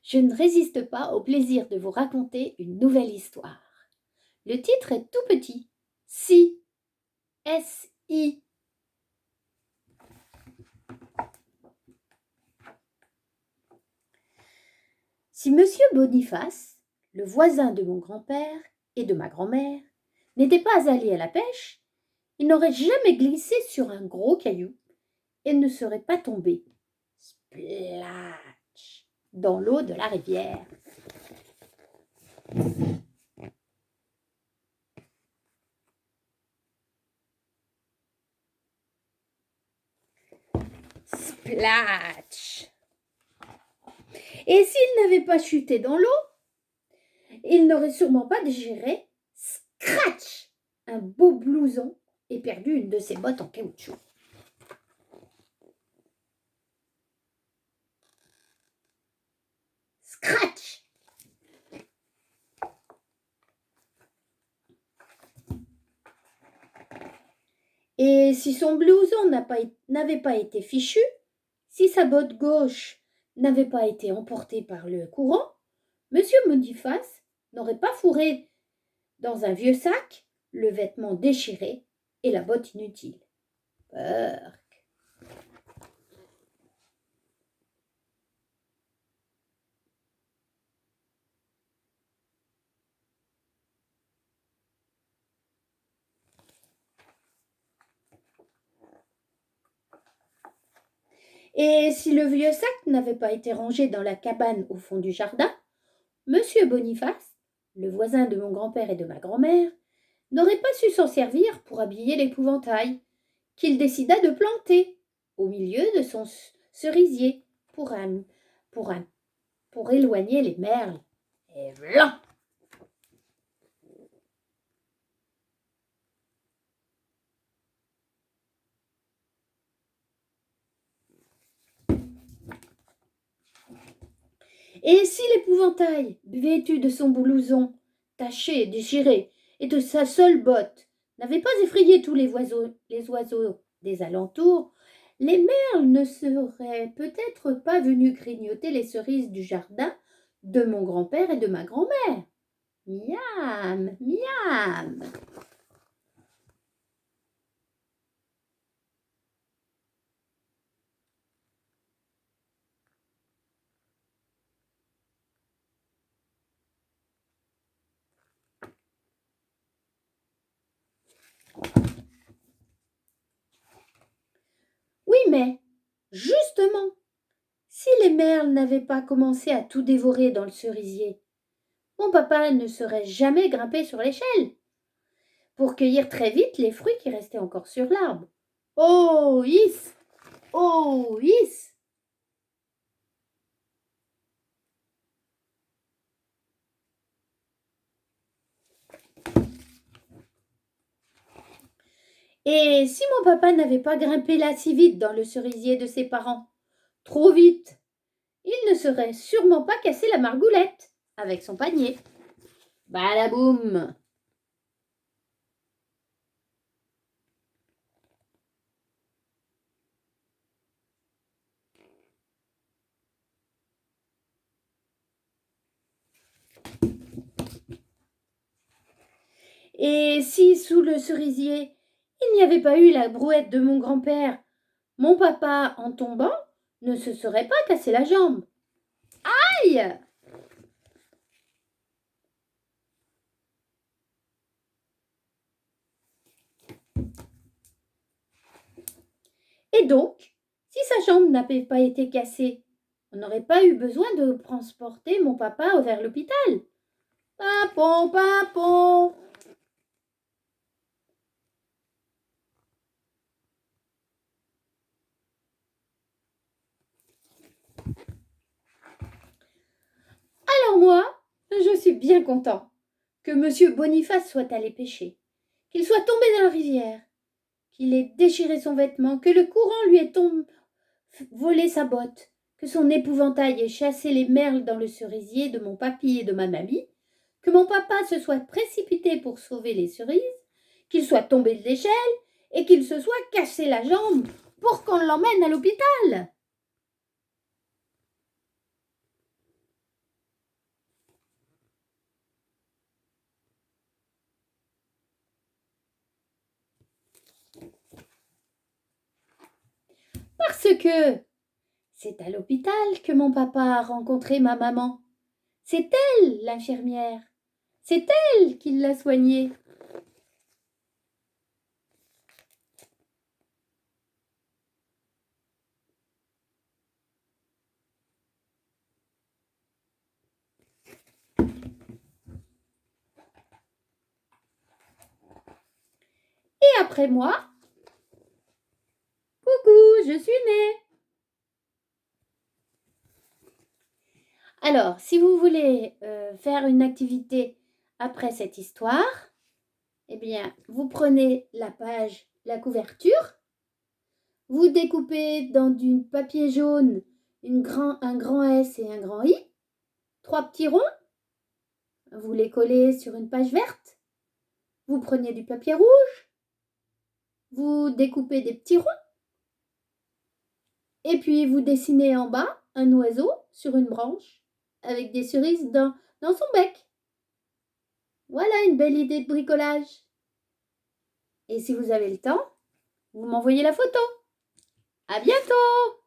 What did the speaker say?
je ne résiste pas au plaisir de vous raconter une nouvelle histoire. Le titre est tout petit. Si. S-I. Si Monsieur Boniface, le voisin de mon grand-père et de ma grand-mère, n'était pas allé à la pêche, il n'aurait jamais glissé sur un gros caillou et ne serait pas tombé, splash, dans l'eau de la rivière. Splash. Et s'il n'avait pas chuté dans l'eau, il n'aurait sûrement pas déchiré, scratch, un beau blouson et perdu une de ses bottes en caoutchouc. Scratch. Et si son blouson n'avait pas été fichu, si sa botte gauche n'avait pas été emportée par le courant, Monsieur Boniface n'aurait pas fourré dans un vieux sac le vêtement déchiré et la botte inutile. Peur. Et si le vieux sac n'avait pas été rangé dans la cabane au fond du jardin, Monsieur Boniface, le voisin de mon grand-père et de ma grand-mère, n'aurait pas su s'en servir pour habiller l'épouvantail, qu'il décida de planter au milieu de son cerisier pour éloigner les merles. Et vlan! Et si l'épouvantail, vêtu de son blouson, taché, déchiré, et de sa seule botte, n'avait pas effrayé tous les oiseaux des alentours, les merles ne seraient peut-être pas venus grignoter les cerises du jardin de mon grand-père et de ma grand-mère. Miam, miam. Oui, mais, justement, si les merles n'avaient pas commencé à tout dévorer dans le cerisier, mon papa ne serait jamais grimpé sur l'échelle pour cueillir très vite les fruits qui restaient encore sur l'arbre. Oh, is! Oh, is! Et si mon papa n'avait pas grimpé là si vite dans le cerisier de ses parents, trop vite, il ne serait sûrement pas cassé la margoulette avec son panier. Badaboum! Et si sous le cerisier, il n'y avait pas eu la brouette de mon grand-père, mon papa, en tombant, ne se serait pas cassé la jambe. Aïe! Et donc, si sa jambe n'avait pas été cassée, on n'aurait pas eu besoin de transporter mon papa vers l'hôpital. Papon, papon! Alors moi, je suis bien content que Monsieur Boniface soit allé pêcher, qu'il soit tombé dans la rivière, qu'il ait déchiré son vêtement, que le courant lui ait volé sa botte, que son épouvantail ait chassé les merles dans le cerisier de mon papy et de ma mamie, que mon papa se soit précipité pour sauver les cerises, qu'il soit tombé de l'échelle et qu'il se soit cassé la jambe pour qu'on l'emmène à l'hôpital. Parce que c'est à l'hôpital que mon papa a rencontré ma maman. C'est elle, l'infirmière. C'est elle qui l'a soignée. Et après moi, coucou, je suis née. Alors, si vous voulez faire une activité après cette histoire, eh bien, vous prenez la page, la couverture, vous découpez dans du papier jaune un grand S et un grand I, 3 petits ronds, vous les collez sur une page verte, vous prenez du papier rouge, vous découpez des petits ronds, et puis vous dessinez en bas un oiseau sur une branche avec des cerises dans son bec. Voilà une belle idée de bricolage. Et si vous avez le temps, vous m'envoyez la photo. À bientôt!